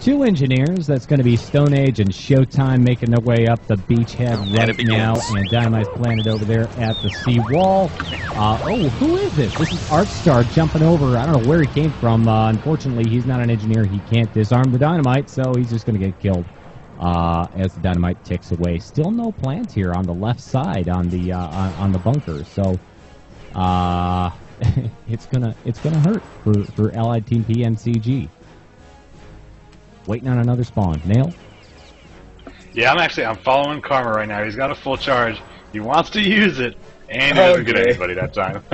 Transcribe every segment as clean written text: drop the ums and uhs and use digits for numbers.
two engineers. That's going to be Stone Age and Showtime making their way up the beachhead right now. And Dynamite's planted over there at the seawall. Oh, who is this? This is Artstar jumping over. I don't know where he came from. Unfortunately, he's not an engineer. He can't disarm the Dynamite, so he's just going to get killed as the Dynamite ticks away. Still no plants here on the left side on the bunker. So it's gonna hurt for Allied Team PMCG. Waiting on another spawn. Nail? Yeah, I'm following Karma right now. He's got a full charge. He wants to use it, and he doesn't get anybody that time.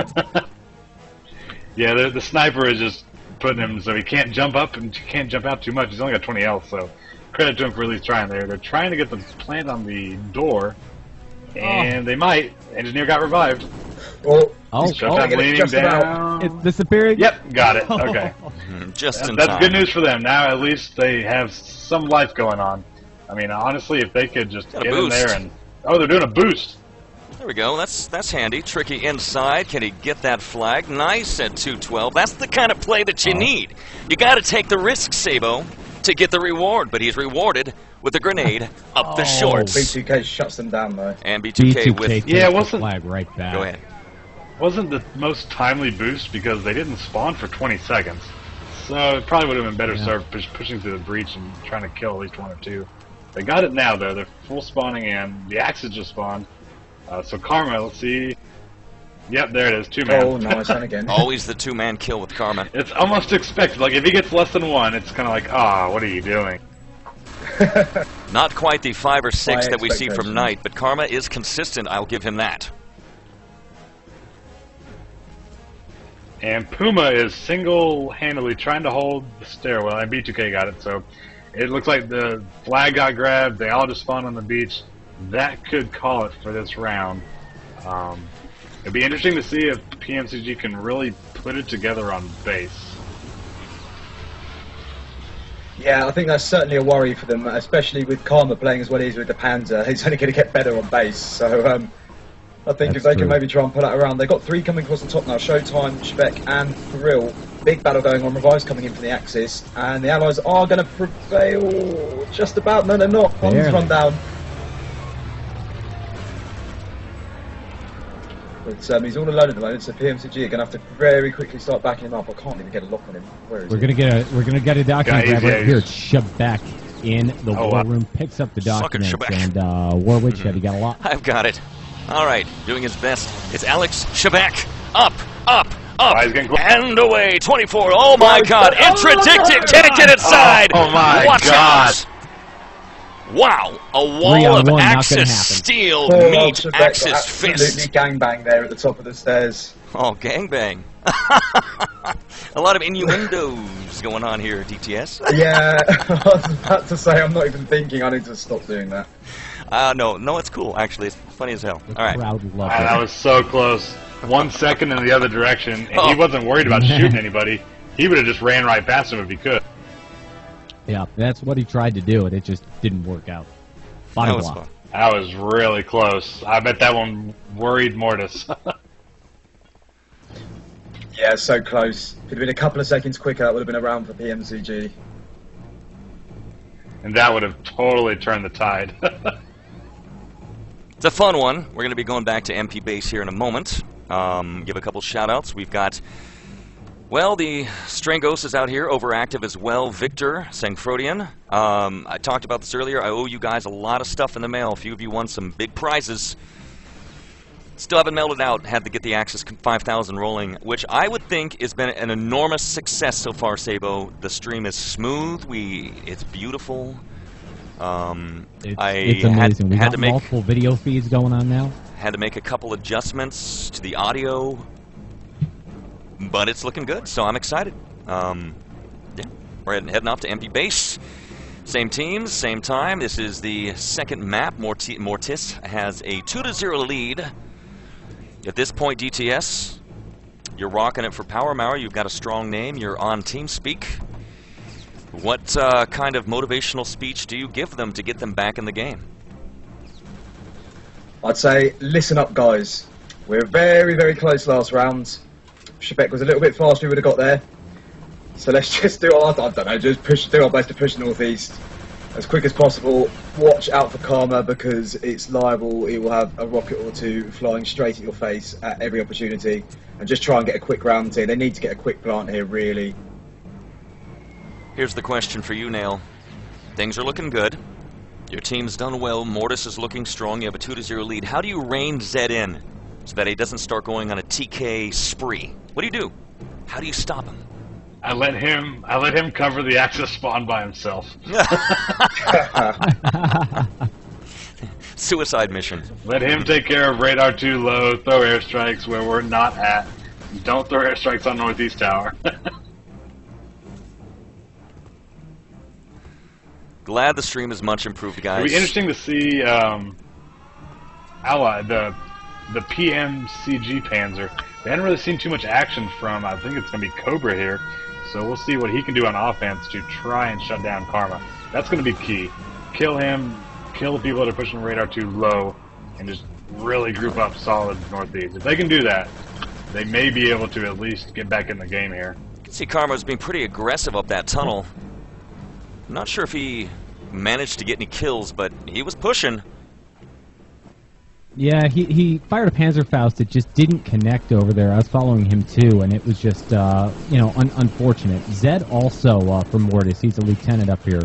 Yeah, the sniper is just putting him so he can't jump up and can't jump out too much. He's only got 20 health, so credit to him for at least trying there. They're trying to get the plant on the door, and they might. Engineer got revived. Leaning down. It's disappearing? Yep, got it. Okay. Just in That's time. good news for them. Now at least they have some life going on. I mean, honestly, if they could just get in there and... Oh, they're doing a boost. There we go. That's handy. Tricky inside. Can he get that flag? Nice at 212. That's the kind of play that you need. You got to take the risk, Sabo, to get the reward. But he's rewarded with a grenade up the shorts. B2K shuts them down, though. And B2K with... Yeah, what's the flag right back? Go ahead. Wasn't the most timely boost because they didn't spawn for 20 seconds. So it probably would have been better served pushing through the breach and trying to kill at least one or two. They got it now, though. They're full spawning in. The Axes just spawned. So Karma, let's see. Yep, there it is. 2-man. Oh, nice. And again. Always the 2-man kill with Karma. It's almost expected. Like, if he gets less than one, it's kind of like, ah, what are you doing? Not quite the 5 or 6 that we see from Knight, but Karma is consistent. I'll give him that. And Puma is single-handedly trying to hold the stairwell, and B2K got it, so it looks like the flag got grabbed, they all just spawned on the beach. That could call it for this round. It'd be interesting to see if PMCG can really put it together on base. Yeah, I think that's certainly a worry for them, especially with Karma playing as well as with the Panzer. He's only going to get better on base, so... I think if they can maybe try and pull that around. They've got 3 coming across the top now. Showtime, Shebek and Thrill. Big battle going on. Revives coming in from the Axis. And the Allies are going to prevail. Just about. No, they're not. One's run down. But he's all alone at the moment, so PMCG are going to have to very quickly start backing him up. I can't even get a lock on him. Where is he? We're gonna get a document grab right here. Shebek in the war room. Picks up the document. And Warwick, have you got a lot? I've got it. All right, doing his best. It's Alex Shebek. Up, and away. 24. Oh my God! Interdicted. Can it get inside? Oh my Watch God! Out. Wow! A wall of Axis steel meets Axis fist. Absolutely gangbang there at the top of the stairs. Oh, gangbang! A lot of innuendos going on here, DTS. Yeah, I was about to say I'm not even thinking. I need to stop doing that. No, it's cool. Actually, it's funny as hell. All right. That was so close. 1 second in the other direction, and he wasn't worried about shooting anybody. He would have just ran right past him if he could. Yeah, that's what he tried to do, and it just didn't work out. That was fun. That was really close. I bet that one worried Mortis. Yeah, so close. If it had been a couple of seconds quicker, that would have been a round for PMCG. And that would have totally turned the tide. It's a fun one. We're going to be going back to MP base here in a moment. Give a couple shout-outs. We've got, well, the Strangos is out here, overactive as well. Victor Sangfrodian. I talked about this earlier. I owe you guys a lot of stuff in the mail. A few of you won some big prizes. Still haven't mailed it out. Had to get the Axis 5000 rolling, which I would think has been an enormous success so far, Sabo. The stream is smooth. It's beautiful. It's amazing. We got multiple video feeds going on now. Had to make a couple adjustments to the audio, but it's looking good, so I'm excited. Yeah, we're heading off to MP base. Same teams, same time. This is the second map. Mortis has a 2-0 lead. At this point, DTS, you're rocking it for Power Mauer. You've got a strong name. You're on TeamSpeak. What kind of motivational speech do you give them to get them back in the game? I'd say, listen up, guys. We're very, very close last round. Shebek was a little bit faster, we would have got there. So let's just do, I don't know, just do our best to push northeast as quick as possible. Watch out for Karma because it's liable. He will have a rocket or two flying straight at your face at every opportunity. And just try and get a quick round here. They need to get a quick plant here, really. Here's the question for you, Nail. Things are looking good. Your team's done well. Mortis is looking strong. You have a 2-0 lead. How do you rein Zed in so that he doesn't start going on a TK spree? What do? How do you stop him? I let him cover the access spawn by himself. Suicide mission. Let him take care of radar 2 low, throw airstrikes where we're not at. Don't throw airstrikes on Northeast Tower. Glad the stream is much improved, guys. It'll be interesting to see Ally, the PMCG Panzer. They haven't really seen too much action from, I think it's going to be Cobra here. So we'll see what he can do on offense to try and shut down Karma. That's going to be key. Kill him, kill the people that are pushing radar 2 low, and just really group up solid northeast. If they can do that, they may be able to at least get back in the game here. You can see Karma's being pretty aggressive up that tunnel. I'm not sure if he managed to get any kills, but he was pushing. Yeah, he fired a Panzerfaust that just didn't connect over there. I was following him too, and it was just, you know, unfortunate. Zed also from Mortis. He's a lieutenant up here.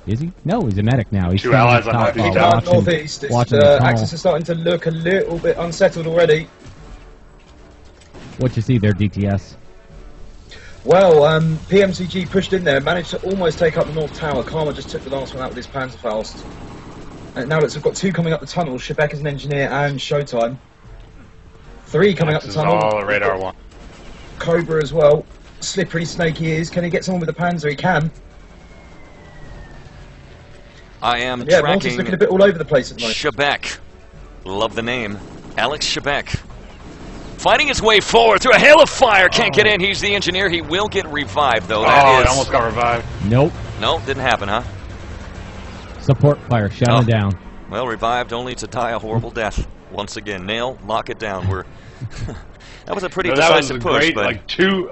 Is he? No, he's a medic now. He's 2 allies on northeast. The axis is starting to look a little bit unsettled already. What you see there, DTS? Well, PMCG pushed in there, managed to almost take up the North Tower. Karma just took the last one out with his Panzerfaust. And now we've got 2 coming up the tunnel. Shebek is an engineer and Showtime. 3 coming up the tunnel. All radar 1. Cobra as well. Slippery snake he is. Can he get someone with a Panzer? He can. I am yeah, tracking Mortis looking a bit all over the place at the moment. Shebek. Love the name. Alex Shebek. Fighting his way forward through a hail of fire. Can't get in. He's the engineer. He will get revived, though. That is... he almost got revived. Nope. Nope, didn't happen, huh? Support fire. Shut him down. Well, revived only to die a horrible death. Once again, Nail, lock it down. We're that was a pretty decisive push, great, but like 2.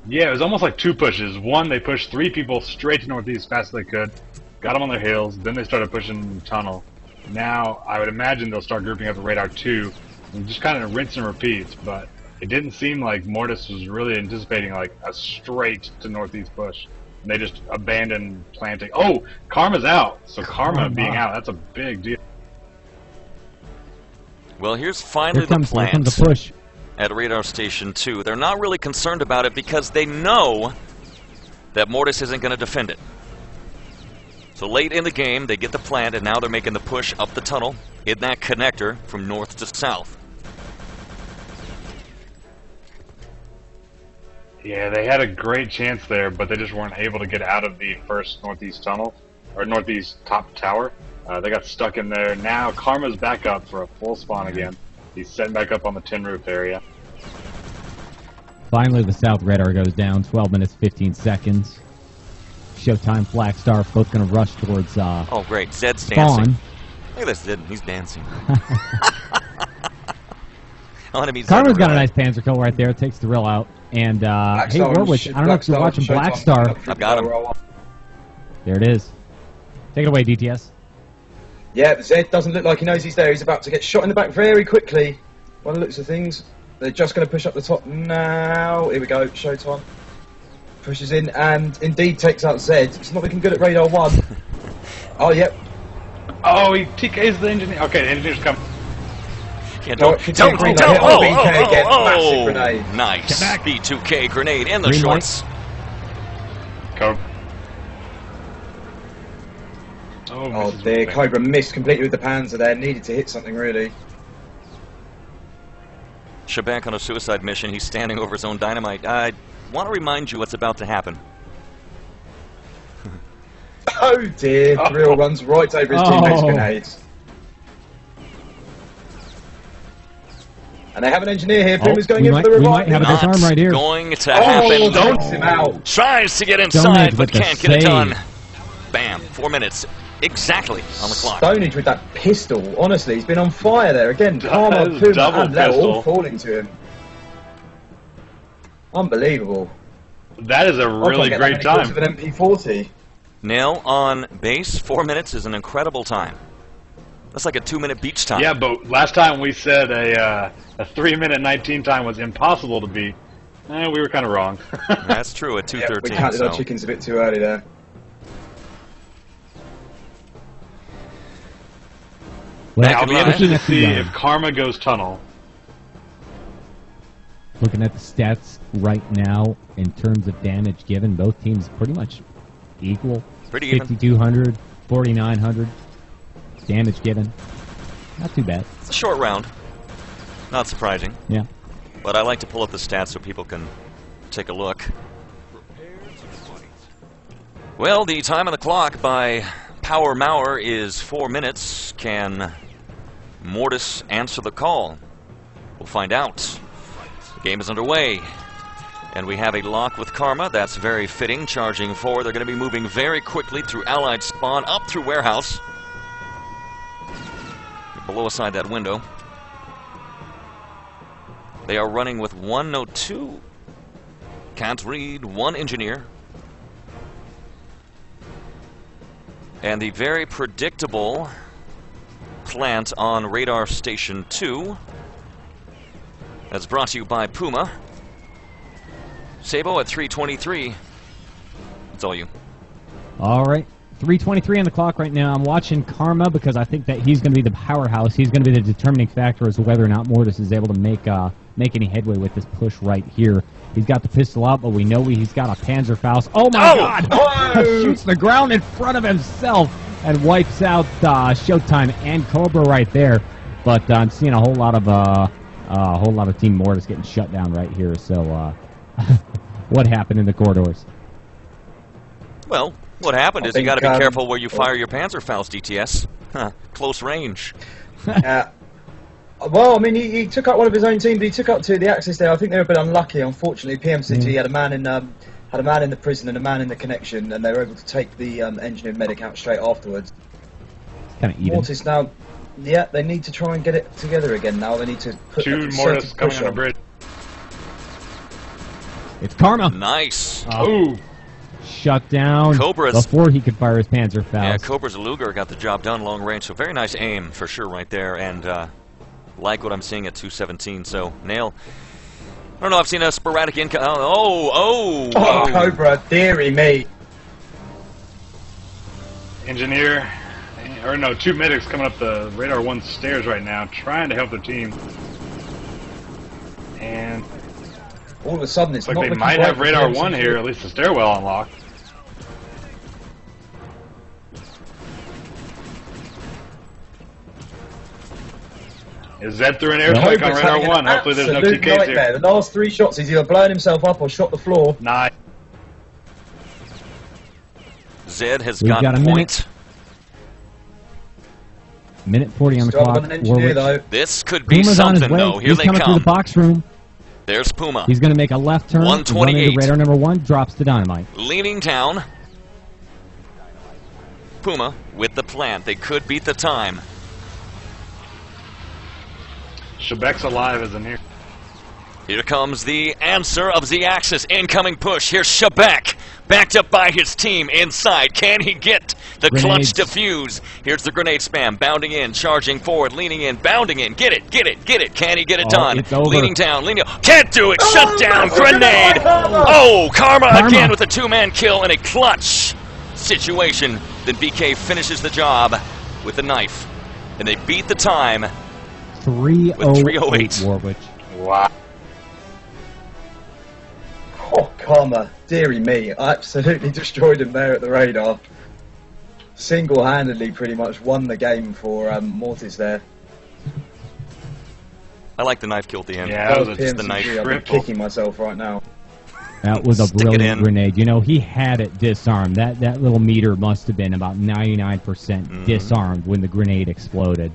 Yeah, it was almost like 2 pushes. One, they pushed 3 people straight to northeast as fast as they could, got them on their heels. Then they started pushing tunnel. Now, I would imagine they'll start grouping up the radar 2 and just kind of rinse and repeat. But it didn't seem like Mortis was really anticipating like a straight to northeast push. And they just abandoned planting. Oh, Karma's out. So Karma being out, that's a big deal. Well, here's finally the plant push at Radar Station 2. They're not really concerned about it because they know that Mortis isn't going to defend it. So late in the game, they get the plant, and now they're making the push up the tunnel in that connector from north to south. Yeah, they had a great chance there, but they just weren't able to get out of the first northeast tunnel, or northeast top tower. They got stuck in there. Now Karma's back up for a full spawn again. He's setting back up on the tin roof area. Finally, the south radar goes down. 12 minutes, 15 seconds. Showtime, Black Star, both going to rush towards oh, great. Zed's spawn. Dancing. Look at this Zed. He's dancing. Karma's got a nice Panzer kill right there. It takes the rill out. And, hey, Warwick, I don't know if you're watching Black Star. I've got him. There it is. Take it away, DTS. Yeah, Zed doesn't look like he knows he's there. He's about to get shot in the back very quickly. By the looks of things, they're just going to push up the top now. Here we go, Showtime. Pushes in and indeed takes out Zed. It's not looking good at Radar 1. Oh, yep. Oh, he TK's the engineer. Okay, the engineer's coming. Yeah, don't. Massive grenade. Nice. B2K grenade in the shorts. Go. Oh dear, Cobra missed completely with the Panzer there. Needed to hit something really. Shebek on a suicide mission. He's standing over his own dynamite. I want to remind you what's about to happen. Oh dear, Thrill runs right over his teammate's grenades. And they have an engineer here. Puma's going in for the revive. We might have a disarm right here. Going to happen. Don't him out. Tries to get inside, but can't get it done. Bam. 4 minutes. Exactly on the clock. Stonage with that pistol. Honestly, he's been on fire there. Again, Karma, Puma, and Leo all falling to him. Unbelievable. That is a really great time. With an MP40. Nail on base, 4 minutes is an incredible time. That's like a 2-minute beach time. Yeah, but last time we said a 3-minute 19 time was impossible to beat. We were kind of wrong. That's true at 2:13. Yeah, we counted our chickens a bit too early there. Well, I'll be interested to see if Karma goes tunnel. Looking at the stats right now in terms of damage given, both teams pretty much equal. Pretty even. 5,200, 4,900 damage given. Not too bad. It's a short round. Not surprising. Yeah. But I like to pull up the stats so people can take a look. Well, the time on the clock by Power Mauer is 4 minutes. Can Mortis answer the call? We'll find out. The game is underway. And we have a lock with Karma. That's very fitting. Charging forward. They're going to be moving very quickly through Allied Spawn, up through Warehouse. Below aside that window. They are running with 1 note 2. Can't read. 1 engineer. And the very predictable plant on radar station 2. That's brought to you by Puma. Sabo at 3:23. It's all you. All right. 3:23 on the clock right now. I'm watching Karma because I think that he's going to be the powerhouse. He's going to be the determining factor as to whether or not Mortis is able to make any headway with this push right here. He's got the pistol out, but we know he's got a Panzerfaust. Oh my God! Oh! Shoots the ground in front of himself and wipes out Showtime and Cobra right there. But I'm seeing a whole lot of Team Mortis getting shut down right here. So what happened in the corridors? Well, what happened is you got to be careful where you fire your Panzerfaust, DTS. Close range. Well, I mean, he took out one of his own team, but he took out 2 of the Axis there. I think they were a bit unlucky. Unfortunately, PMCG had a man in the prison and a man in the connection, and they were able to take the engineer medic out straight afterwards. Kind of even. Mortis now, yeah, they need to try and get it together again now. They need to put 2 Mortis coming on the bridge. It's Karma. Nice. Ooh. Shut down Cobra's, before he could fire his Panzerfaust. Yeah, Cobra's Luger got the job done long range, so very nice aim for sure right there, and like what I'm seeing at 217. So Nail, I don't know, I've seen a sporadic income. Oh, Cobra, dearie me. Engineer, or no, 2 medics coming up the radar 1 stairs right now, trying to help their team. And all of a sudden, it's like not they might have radar 1 here, at least the stairwell unlocked. Is Zed through an airstrike on radar 1? Hopefully there's no TKs here. The last 3 shots, he's either blown himself up or shot the floor. Nice. Zed has got a point. Minute 40 on the clock. This could be something, though. Here they come. He's coming through the box room. There's Puma. He's going to make a left turn. 128. Radar number 1 drops the dynamite. Leaning down. Puma with the plant. They could beat the time. Shebek's alive, isn't he? Here comes the answer of the Axis. Incoming push. Here's Shebek. Backed up by his team inside. Can he get the clutch defuse? Here's the grenade spam. Bounding in, charging forward, leaning in, bounding in. Get it, get it, get it. Can he get it done? Leaning down, leaning down. Can't do it. Shut down. Grenade. Oh, Karma again with a 2-man kill in a clutch situation. Then BK finishes the job with the knife. And they beat the time. 308 Warwich. Wow. Oh, Karma, dearie me, I absolutely destroyed him there at the radar. Single-handedly pretty much won the game for Mortis there. I like the knife kill at the end. Yeah, that was just the knife. I'm kicking myself right now. That was a brilliant grenade. You know, he had it disarmed. That little meter must have been about 99% disarmed when the grenade exploded.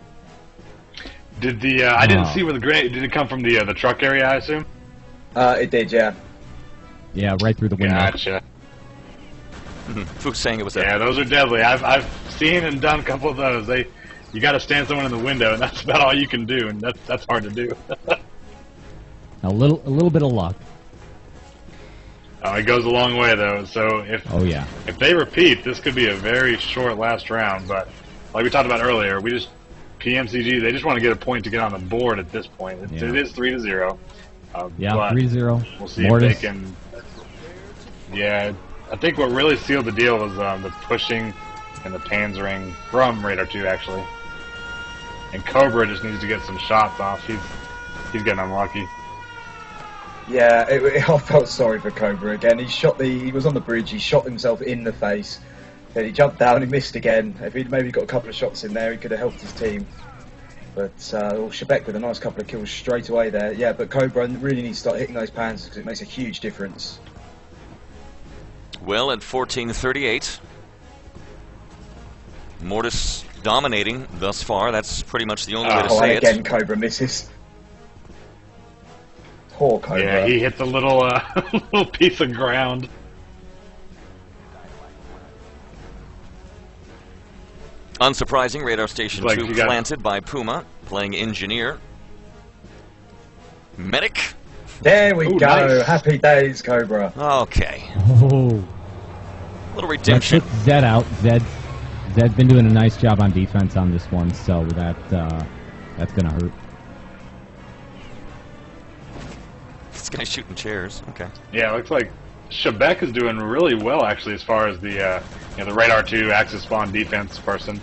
Did the I didn't see where the grenade did it come from the truck area, I assume? It did, yeah. Yeah, right through the window. Gotcha. Fuchs saying it was yeah, those are deadly. I've seen and done a couple of those. You got to stand someone in the window, and that's about all you can do, and that's hard to do. A little bit of luck. It goes a long way, though. So if they repeat, this could be a very short last round. But like we talked about earlier, PMCG, they just want to get a point to get on the board at this point. It is 3-0. Yeah, 3-0. We'll see Mortis. if they can. Yeah, I think what really sealed the deal was the pushing and the panzering from Radar 2, actually. And Cobra just needs to get some shots off. He's getting unlucky. Yeah, I felt sorry for Cobra again. He was on the bridge, he shot himself in the face, then he jumped down, he missed again. If he'd maybe got a couple of shots in there, he could have helped his team. But Shebek with a nice couple of kills straight away there. Yeah, but Cobra really needs to start hitting those pans because it makes a huge difference. Well, at 14:38, Mortis dominating thus far. That's pretty much the only way to say again, it. Cobra misses. Poor Cobra. Yeah, he hits a little little piece of ground. Unsurprising, radar station 2 planted by Puma, playing engineer. Medic. There we go. Nice. Happy days, Cobra. Okay. Oh. Little redemption. Let's put Zed out. Zed's been doing a nice job on defense on this one, so that's going to hurt. This guy's shooting chairs. Okay. Yeah, it looks like Shebek is doing really well, actually, as far as the the Radar 2 Axis spawn defense person.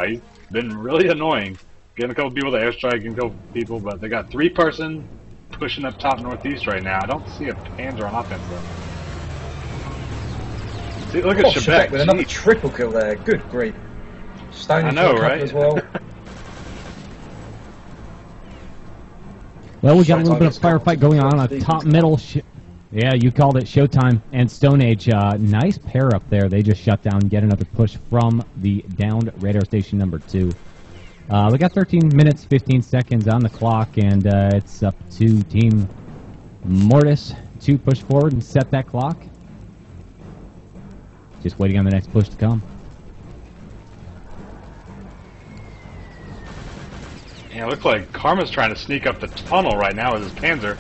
He's been really annoying. Getting a couple people to airstrike, getting a couple people, but they got 3-person pushing up top northeast right now. I don't see a Panzer on offense, though. See, look at Shebek with another triple kill there. Good grief. Stone I know, right? as well. Well, we got a little bit of firefight going on the top middle. Yeah, you called it. Showtime and Stone Age. Nice pair up there. They just shut down yet another push from the downed radar station number 2. We got 13 minutes, 15 seconds on the clock, and it's up to Team Mortis to push forward and set that clock. Just waiting on the next push to come. Yeah, it looks like Karma's trying to sneak up the tunnel right now with his Panzer.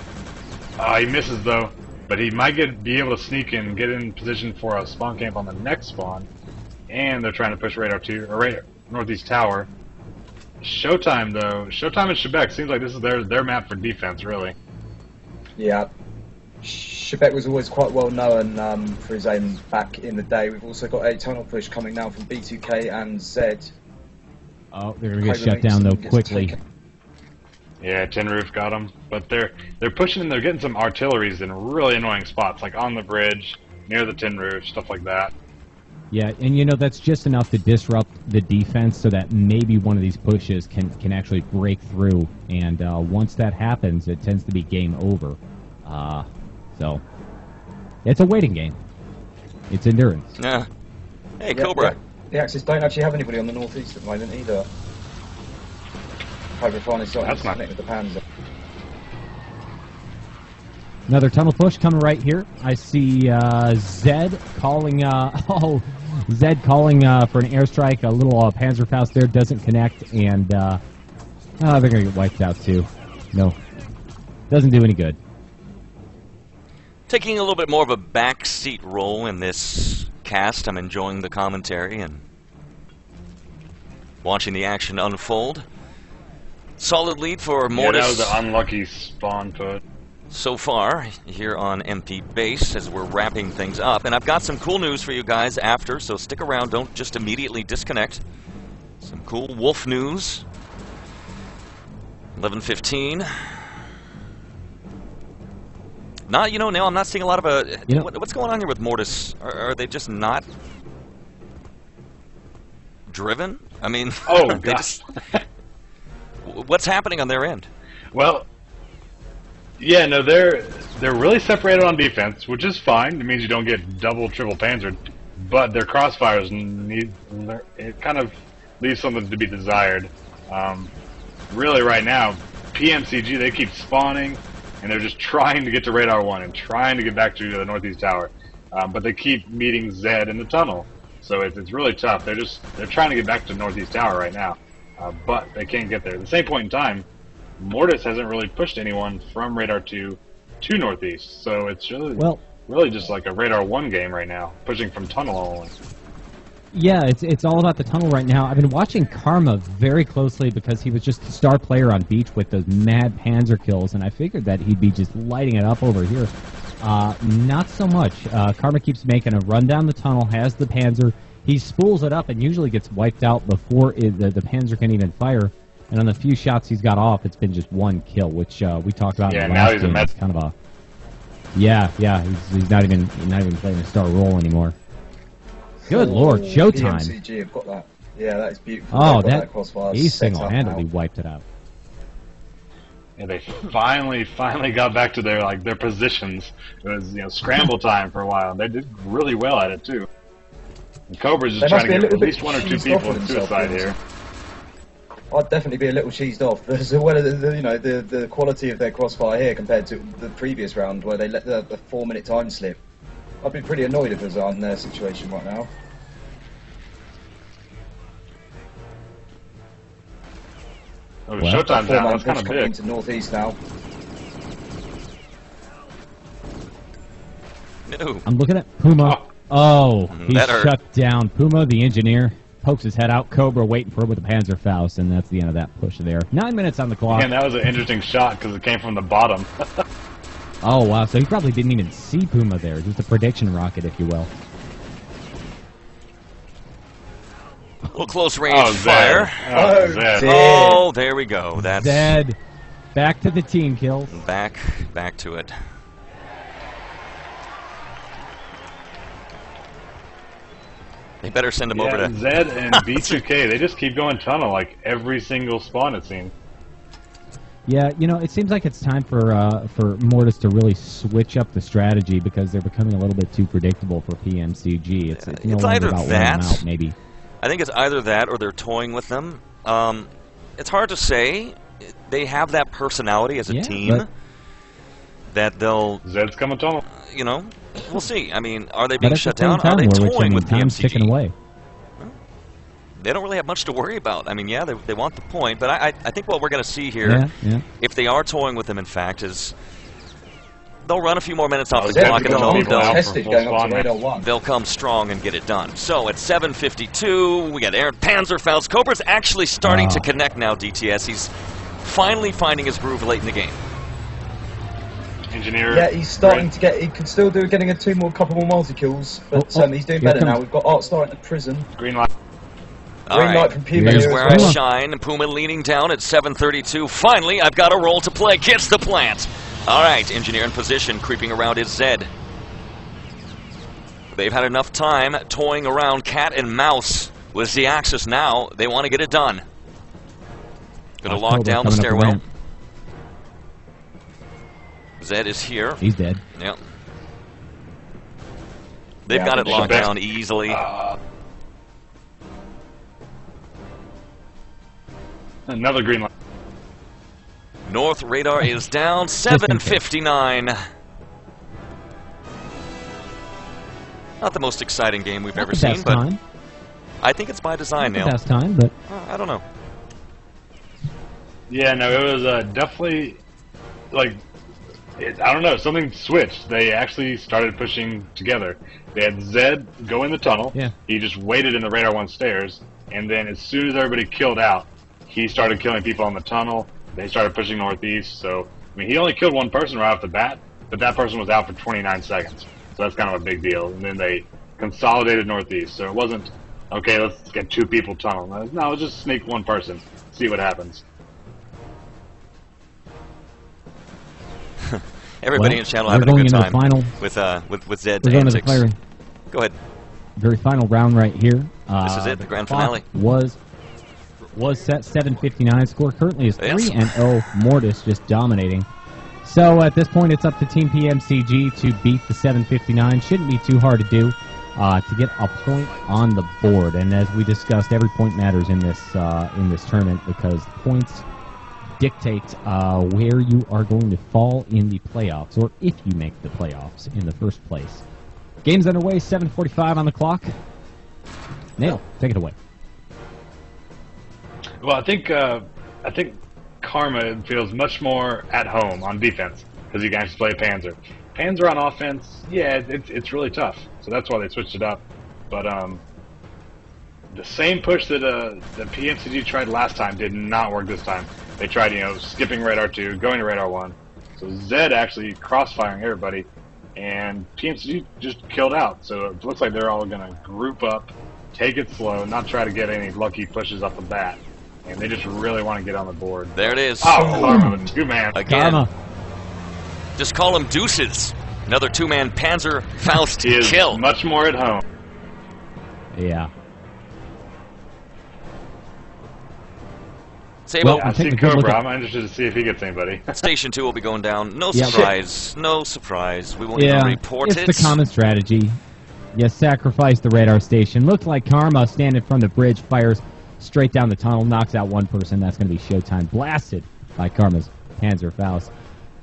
He misses, though. But he might be able to sneak in and get in position for a spawn camp on the next spawn. And they're trying to push Radar 2, or Radar Northeast Tower. Showtime, though. Showtime and Shebek seems like this is their map for defense, really. Yeah. Shebek was always quite well known for his aim back in the day. We've also got a tunnel push coming now from B2K and Zed. Oh, they're going to get shut down, though, quickly. Yeah, Tin Roof got them. But they're pushing and they're getting some artilleries in really annoying spots, like on the bridge, near the Tin Roof, stuff like that. Yeah, and that's just enough to disrupt the defense so that maybe one of these pushes can actually break through. And once that happens, it tends to be game over. So, it's a waiting game. It's endurance. Yeah. Hey, Cobra. The Axis don't actually have anybody on the northeast at the moment either. Cobra finally starting to connect with the Panzer. Another tunnel push coming right here. I see Zed calling. Zed calling for an airstrike. A little Panzerfaust there doesn't connect, and they're gonna get wiped out too. No, doesn't do any good. Taking a little bit more of a backseat role in this cast. I'm enjoying the commentary and watching the action unfold. Solid lead for Mortis. Yeah, that was an unlucky spawn put. So far, here on MP Base, as we're wrapping things up. And I've got some cool news for you guys after, so stick around. Don't just immediately disconnect. Some cool Wolf news. 11:15. Not, now I'm not seeing a lot of what's going on here with Mortis? Are they just not driven? I mean, oh, gosh. What's happening on their end? Well, yeah, no, they're really separated on defense, which is fine. It means you don't get double, triple panzered, but their crossfires it kind of leaves something to be desired. Really, right now, PMCG, they keep spawning, and they're just trying to get to Radar 1 and trying to get back to the Northeast Tower, but they keep meeting Zed in the tunnel, so it's really tough. They're trying to get back to Northeast Tower right now, but they can't get there. At the same point in time, Mortis hasn't really pushed anyone from Radar 2 to Northeast, so it's really really just like a Radar 1 game right now, pushing from tunnel only. Yeah, it's all about the tunnel right now. I've been watching Karma very closely because he was just a star player on Beach with those mad Panzer kills, and I figured that he'd be just lighting it up over here. Not so much. Karma keeps making a run down the tunnel, has the Panzer. He spools it up and usually gets wiped out before the Panzer can even fire. And on the few shots he's got off, it's been just one kill, which we talked about in the last game. It's kind of a... Yeah, he's not even playing a star role anymore. Good Lord, Showtime. PMCG have got that. Yeah, that is beautiful. Oh, he single-handedly wiped it out. Yeah, they finally got back to their positions. It was scramble time for a while. And they did really well at it too. And Cobra's just trying to get at least one or two people in suicide here. I'd definitely be a little cheesed off as well as the quality of their crossfire here compared to the previous round where they let the 4-minute time slip. I'd be pretty annoyed if I was in their situation right now. Oh, well, Showtime's down. That's kind of big. Into northeast now. No. I'm looking at Puma. Oh, he's shut down. Puma, the engineer, pokes his head out. Cobra waiting for him with the Panzerfaust, and that's the end of that push there. 9 minutes on the clock. And that was an interesting shot because it came from the bottom. Oh, wow. So he probably didn't even see Puma there. Just a prediction rocket, if you will. A little close range fire. Oh, there we go. That's Zed. Back to the team kills. Back to it. They better send him over to... Zed and B2K, they just keep going tunnel like every single spawn it seems. Yeah, it seems like it's time for Mortis to really switch up the strategy because they're becoming a little bit too predictable for PMCG. It's no either about that, out, maybe. I think it's either that or they're toying with them. It's hard to say. They have that personality as a team that they'll... Zed's coming tunnel. We'll see. I mean, are they being shut down? Time, are they toying with time's PMCG? ticking away. They don't really have much to worry about. I mean, yeah, they want the point, but I think what we're going to see here, if they are toying with them, in fact, is they'll run a few more minutes off the clock, and they'll come strong and get it done. So at 7:52, we got Aaron Panzerfaust. Cobra's actually starting to connect now, DTS. He's finally finding his groove late in the game. Engineer. Yeah, he's starting to get... He can still do getting a couple more multi-kills, but he's doing better now. We've got Artstar in the prison. Green light. Green light from Puma. Here's where I shine. Puma leaning down at 7:32. Finally, I've got a role to play. Gets the plant. All right, engineer in position. Creeping around is Zed. They've had enough time toying around cat and mouse with the Axis now. They want to get it done. Gonna lock down the stairwell. Zed is here. He's dead. Yep. They've got it locked down easily. Another green light. North radar is down. 7:59. Not the most exciting game we've ever seen, but I think it's by design now. Best time, but I don't know. Yeah, no, it was definitely like I don't know, something switched. They actually started pushing together. They had Zed go in the tunnel. Yeah. He just waited in the radar 1 stairs, and then as soon as everybody killed out, he started killing people on the tunnel. They started pushing northeast. So, I mean, he only killed one person right off the bat, but that person was out for 29 seconds. So that's kind of a big deal. And then they consolidated northeast. So it wasn't, okay, let's get 2 people tunnel. No, let's just sneak one person, see what happens. Everybody in channel having a good time with Zed's antics. Go ahead. Very final round right here. This is it, the grand finale. Was set 7:59. Score currently is 3-0. Mortis just dominating. So at this point, it's up to Team PMCG to beat the 7:59. Shouldn't be too hard to do to get a point on the board. And as we discussed, every point matters in this tournament because points dictate where you are going to fall in the playoffs, or if you make the playoffs in the first place. Game's underway. 7:45 on the clock. Nail, take it away. Well, I think Karma feels much more at home on defense because he can actually play Panzer. Panzer on offense, yeah, it's really tough. So that's why they switched it up. But the same push that the PMCG tried last time did not work this time. They tried, skipping radar 2, going to radar 1. So Zed actually crossfiring everybody, and PMCG just killed out. So it looks like they're all going to group up, take it slow, not try to get any lucky pushes off the bat. And they just really want to get on the board. There it is. Oh, Karma with 2-man. Again. Karma. Just call him Deuces. Another 2-man Panzer Faust He is kill. much more at home. Yeah. Sabo, I see Cobra. I'm interested to see if he gets anybody. Station 2 will be going down. No Yeah. surprise. No surprise. We won't even report it. It's the common strategy. You sacrifice the radar station. Looks like Karma standing from the bridge, fires straight down the tunnel, knocks out one person. That's going to be Showtime. Blasted by Karma's Panzer Faust.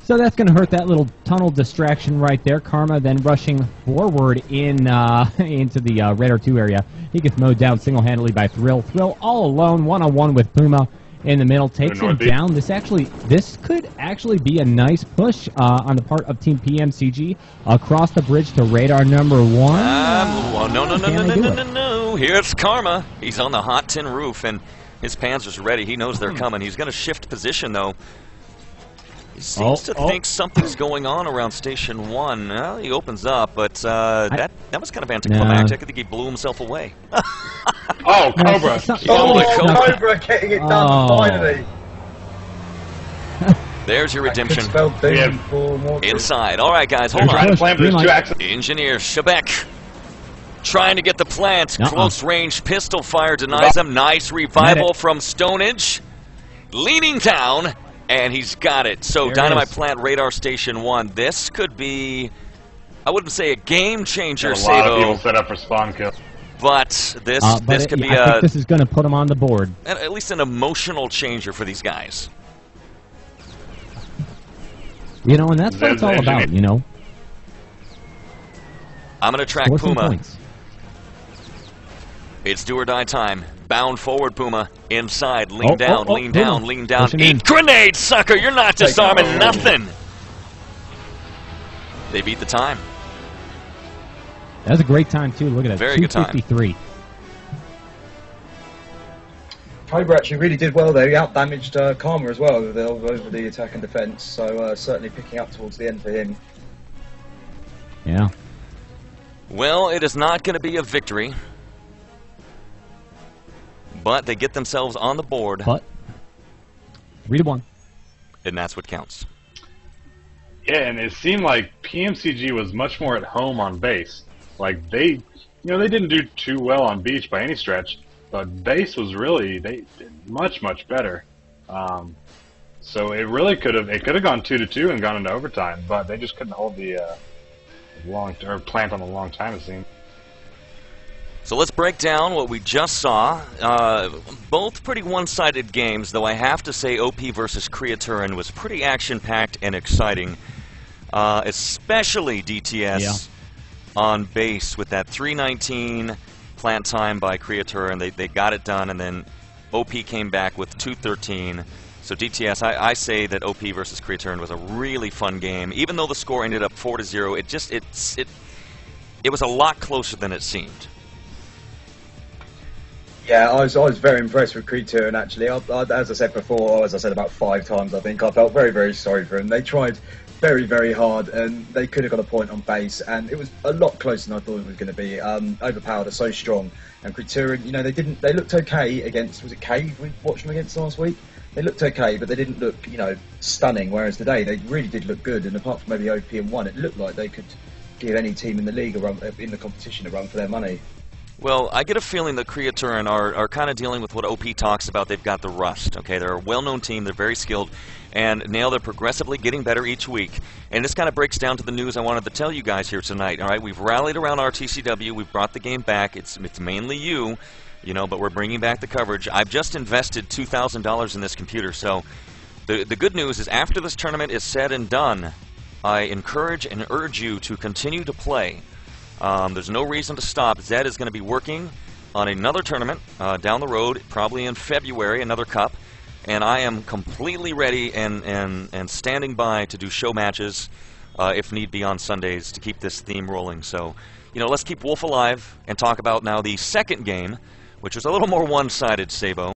So that's going to hurt that little tunnel distraction right there. Karma then rushing forward into the radar 2 area. He gets mowed down single-handedly by Thrill. Thrill all alone, one-on-one with Puma in the middle, takes him down. This could actually be a nice push on the part of Team PMCG across the bridge to radar number 1. No. Here's Karma. He's on the hot tin roof, and his Panzer's ready. He knows they're coming. He's going to shift position, though. He seems to think something's going on around Station 1. Well, he opens up, but that was kind of anticlimactic. I think he blew himself away. Oh, Cobra! Cobra getting it done finally. There's your redemption. Inside. All right, guys, hold on. Engineer Shebek trying to get the plant. Close range pistol fire denies him. Nice revival from Stonehenge. Leaning down. And he's got it. So Dynamite Plant Radar Station 1. This could be, I wouldn't say a game changer, Sabo. A lot of people set up for spawn kill. But this could be I think this is going to put him on the board. At least an emotional changer for these guys. And that's what it's all about, I'm going to track Puma. It's do or die time. Bound forward, Puma. Inside. Lean down, lean down, lean down. Eat grenade, sucker! You're not disarming nothing! They beat the time. That was a great time, too. Look at that. Very good time. 253. Cobra actually really did well there. He out-damaged Karma as well over the attack and defense. So certainly picking up towards the end for him. Yeah. Well, it is not going to be a victory. But they get themselves on the board. But 3-1. And that's what counts. Yeah, and it seemed like PMCG was much more at home on base. Like they didn't do too well on beach by any stretch, but base was really they did much better. So it really could have gone 2-2 and gone into overtime, but they just couldn't hold the plant on the long time, it seemed. So let's break down what we just saw. Both pretty one-sided games, though I have to say OP versus Creaturin was pretty action-packed and exciting. Especially DTS on base with that 319 plant time by Creaturin. They got it done, and then OP came back with 213. So DTS, I say that OP versus Creaturin was a really fun game. Even though the score ended up 4-0, it was a lot closer than it seemed. Yeah, I was very impressed with Creaturin, actually. As I said before, as I said about 5 times, I think, I felt very sorry for him. They tried very hard, and they could have got a point on base, and it was a lot closer than I thought it was going to be. Overpowered are so strong, and Creaturin, they looked okay against, was it Cave we watched them against last week? They looked okay, but they didn't look, stunning, whereas today they really did look good, and apart from maybe OP and 1, it looked like they could give any team in the league a run, in the competition, a run for their money. Well, I get a feeling that Creaturin are kind of dealing with what OP talks about. They've got the rust, okay? They're a well-known team. They're very skilled. And now they're progressively getting better each week. And this kind of breaks down to the news I wanted to tell you guys here tonight, all right? We've rallied around RTCW. We've brought the game back. It's mainly you, but we're bringing back the coverage. I've just invested $2,000 in this computer. So the good news is after this tournament is said and done, I encourage and urge you to continue to play. There's no reason to stop. Zed is going to be working on another tournament down the road, probably in February, another cup. And I am completely ready and standing by to do show matches if need be, on Sundays to keep this theme rolling. So, you know, let's keep Wolf alive and talk about now the second game, which was a little more one-sided, Sabo.